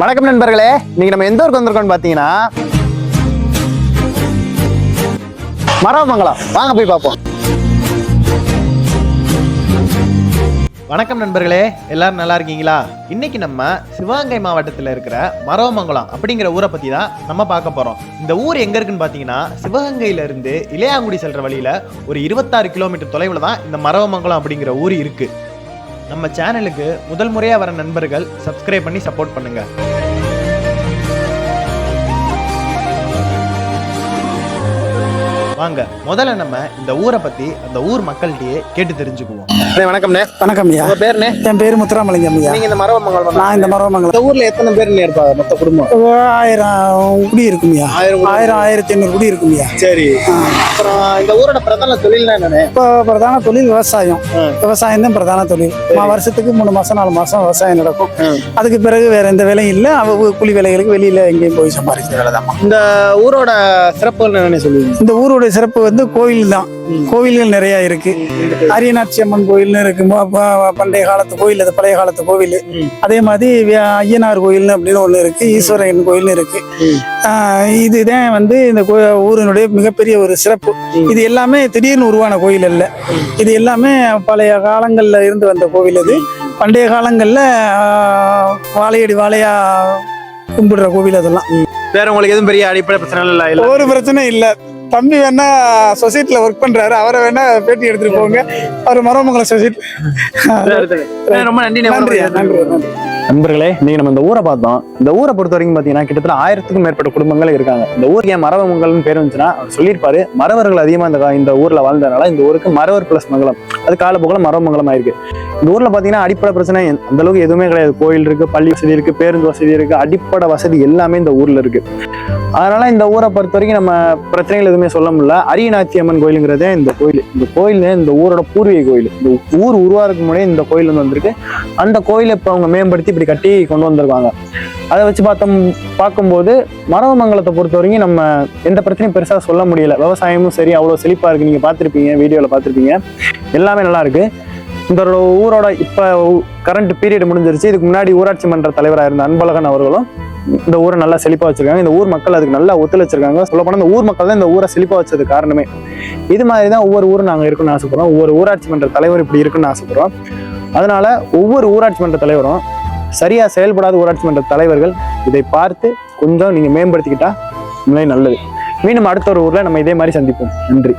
வணக்கம் நண்பர்களே, இன்னைக்கு நம்ம எந்த ஊருக்கு வந்திருக்கோம்னு பார்த்தீங்கன்னா மரவமங்கலம். வாங்க போய் பார்ப்போம். வணக்கம் நண்பர்களே, எல்லாரும் நல்லா இருக்கீங்களா? இன்னைக்கு நம்ம சிவகங்கை மாவட்டத்தில் இருக்கிற மரவமங்கலம் அப்படிங்கிற ஊரை பற்றி தான் நம்ம பார்க்க போகிறோம். இந்த ஊர் எங்கே இருக்குன்னு பார்த்தீங்கன்னா சிவகங்கையிலேருந்து இளையாங்குடி செல்கிற வழியில் ஒரு 26 கிலோமீட்டர் தொலைவில் தான் இந்த மரவமங்கலம் அப்படிங்கிற ஊர் இருக்குது. நம்ம சேனலுக்கு முதல் முறையாக வர நண்பர்கள் சப்ஸ்கிரைப் பண்ணி சப்போர்ட் பண்ணுங்கள். வாங்க முதல்ல நம்ம இந்த ஊரை பத்தி அந்த ஊர் மக்கள்கிட்டயே கேட்டு தெரிஞ்சுக்குவோம். வணக்கம்ண்ணே. வணக்கம் ஐயா. உங்க பேருண்ணே? என் பேரு முத்துராமலிங்கம் ஐயா. நீங்க இந்த மரவமங்கலம்? நான் இந்த மரவமங்கலம். இந்த ஊர்ல எத்தனை பேர் இருப்பாங்க மொத்த குடும்பம்? 1000 குடி இருக்கும்யா. 1500 குடி இருக்கும்யா. சரி. அப்புறம் இந்த ஊரோட பிரதான தொழில் என்னன்னு? இப்போ பிரதான தொழில் விவசாயம். விவசாயம் தான் பிரதான தொழில். வருஷத்துக்கு 3 மாசம் 4 மாசம் விவசாயம் நடக்கும். அதுக்கு பிறகு வேற எந்த வேலையும் இல்லை. கூலி வேலைகளுக்கு வெளியில எங்கேயும் போய் சம்பாதிக்கிற வேலை தான். இந்த ஊரோட சிறப்பு என்னன்னு சொல்லுவீங்க? இந்த ஊரோட சிறப்பு வந்து கோவில் தான். கோவில்கள் நிறைய இருக்கு. அரியநாச்சி அம்மன் கோயில்னு இருக்கு, பண்டைய காலத்து கோயில், அது பழைய காலத்து கோவில். அதே மாதிரி ஐயனார் கோயில்னு அப்படின்னு ஒண்ணு இருக்கு, ஈஸ்வரன் கோயில்னு இருக்கு. இதுதான் வந்து இந்த ஊரினுடைய மிகப்பெரிய ஒரு சிறப்பு. இது எல்லாமே திடீர்னு உருவான கோயில் அல்ல. இது எல்லாமே பழைய காலங்கள்ல இருந்து வந்த கோவில். இது பண்டைய காலங்கள்ல வாழையடி வாழையா கும்பிடுற கோவில். அதெல்லாம் வேற உங்களுக்கு எதுவும் பெரிய அடிப்படை பிரச்சனை இல்லை? ஒரு பிரச்சனை இல்லை. தம்பி வேணா சொசைட்டில ஒர்க் பண்றாரு, அவரை வேணா பேட்டி எடுத்துட்டு போங்க. அவர் மரவமங்கலம் சொசைட்டி. ரொம்ப நன்றி. நன்றி நண்பர்களே, இன்னைக்கு நம்ம இந்த ஊரை பார்த்தோம். இந்த ஊரை பொறுத்த வரைக்கும் பார்த்தீங்கன்னா கிட்டத்தட்ட 1000க்கும் மேற்பட்ட குடும்பங்கள் இருக்காங்க. இந்த ஊருக்கு ஏன் மரவமங்கலம்னு பேர் வந்துச்சுன்னா அவர் சொல்லியிருப்பாரு, மறவர்கள் அதிகமாக இந்த ஊர்ல வாழ்ந்ததுனால இந்த ஊருக்கு மறவர் பிளஸ் மங்கலம், அது காலப்போக்கில மரவமங்கலம் ஆயிருக்கு. இந்த ஊர்ல பாத்தீங்கன்னா அடிப்படை பிரச்சனை அந்த அளவுக்கு எதுவுமே கிடையாது. கோயில் இருக்கு, பள்ளி வசதி இருக்கு, பேருந்து வசதி இருக்கு, அடிப்படை வசதி எல்லாமே இந்த ஊர்ல இருக்கு. அதனால இந்த ஊரை பொறுத்த வரைக்கும் நம்ம பிரச்சனைகள் எதுவுமே சொல்ல முடியல. அரியநாச்சி அம்மன் கோயிலுங்கிறதே இந்த கோயில். இந்த கோயில் இந்த ஊரோட பூர்வீக கோயில். இந்த ஊர் உருவாருக்கு முன்னாடி இந்த கோயில் வந்து வந்திருக்கு. அந்த கோயிலை இப்போ அவங்க மேம்படுத்தி இப்படி கட்டி கொண்டு வந்திருக்காங்க. அதை வச்சு பார்க்கும்போது மரவமங்கலத்தை பொறுத்த வரைக்கும் நம்ம எந்த பிரச்சனையும் பெருசாக சொல்ல முடியல. விவசாயமும் சரி அவ்வளோ செழிப்பாக இருக்குது. நீங்கள் பார்த்துருப்பீங்க, வீடியோவில் பார்த்துருப்பீங்க, எல்லாமே நல்லா இருக்கு. இந்த ஊரோட இப்போ கரண்ட் பீரியட் முடிஞ்சிருச்சு. இதுக்கு முன்னாடி ஊராட்சி மன்ற தலைவராக இருந்த அன்பழகன் அவர்களும் இந்த ஊரை நல்லா செழிப்பாக வச்சிருக்காங்க. இந்த ஊர் மக்கள் அதுக்கு நல்லா ஒத்துழைச்சிருக்காங்க. சொல்லப்போனால் இந்த ஊர் மக்கள் தான் இந்த ஊரை செழிப்பாக வச்சது காரணமே. இது மாதிரி தான் ஒவ்வொரு ஊரும் நாங்கள் இருக்குன்னு ஆசைப்படுறோம். ஒவ்வொரு ஊராட்சி மன்ற தலைவர் இப்படி இருக்குன்னு ஆசைப்படுறோம். அதனால ஒவ்வொரு ஊராட்சி மன்ற தலைவரும் சரியா செயல்படாத ஊராட்சி மன்ற தலைவர்கள் இதை பார்த்து கொஞ்சம் நீங்க மேம்படுத்திக்கிட்டா நல்லது. மீண்டும் அடுத்த ஒரு ஊர்ல நம்ம இதே மாதிரி சந்திப்போம். நன்றி.